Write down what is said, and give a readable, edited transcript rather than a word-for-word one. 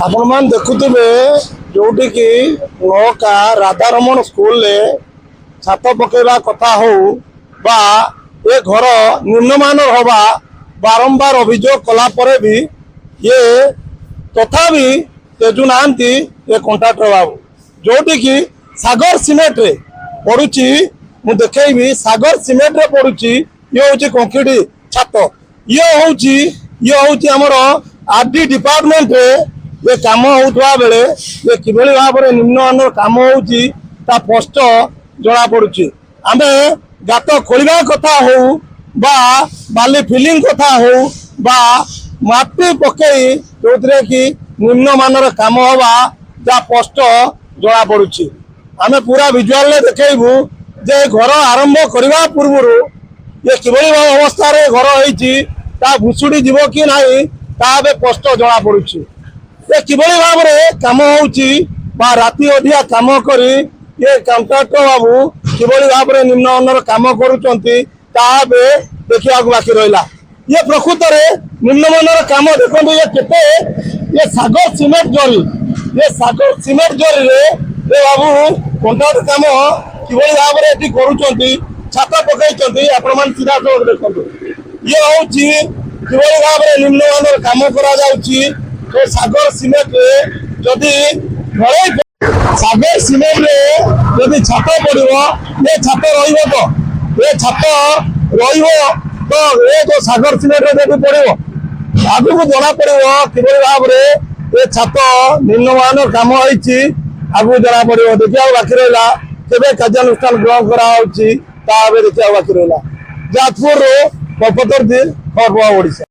आपण मान देखुवे जोटी की नौका राधारमण स्कूल छात पकेवा कथा हो बा ए घर निम्नमान हवा बारंबार अभियोग कला परे भी ये तथापि तेजु नांती ये कॉन्ट्रैक्टर बाबू जोटी की सागर सीमेंट रे पड़ुची मु देखैबी सागर सीमेंट रे पड़ुची ये होची कंक्रीट छात ये होची हमर आरडी डिपार्टमेंट रे ये काम होता बेले ये किभली भाव में निम्नमान काम होची ता स्पष्ट जना पड़ुची आमे गात खोलिबा कथा हो बा बाली फिलिंग कथा हो बा माटी पकई जो कि निम्नमान काम हवा ता स्पष्ट जना पड़ुची आमे पूरा विजुअल ले देखैबू जे घर आरंभ करबा पूर्व ये किभली भाव अवस्था रे घर होईची ता भुसुड़ी जीव कि नाही ता स्पष्ट जना पड़ुची ये किभली भाव में काम होची बा राति अधिया काम करी ये कॉन्ट्रैक्टर बाबू किभली भाव में निम्नमानर काम करूचंती ताबे देखिया बाकी रहिला ये प्रकृत रे निम्नमानर काम देखो ये केते ये सागर सीमेंट जरी रे बाबू कॉन्ट्रैक्टर काम किभली भाव में एठी करूचंती छाता पकाइचंती आपण मान सीधा देखो ये होची किभली भाव में निम्नमानर काम करा जाउची तो सागर सीमेंट जदि सागर सीमेंट जदि छात पड़ो ये छात तो ये जो सागर सीमेंट जब पड़ो आगु को जना पड़ो किभली भाव में ये छात निम्नमान काम होती आगु जना पड़ो देखा बाकी रहा केवे कार्यानुष्ठान ग्रहण करा देखा बाकी रहा जाजपुर कल्पतरू खबर ओडिशा।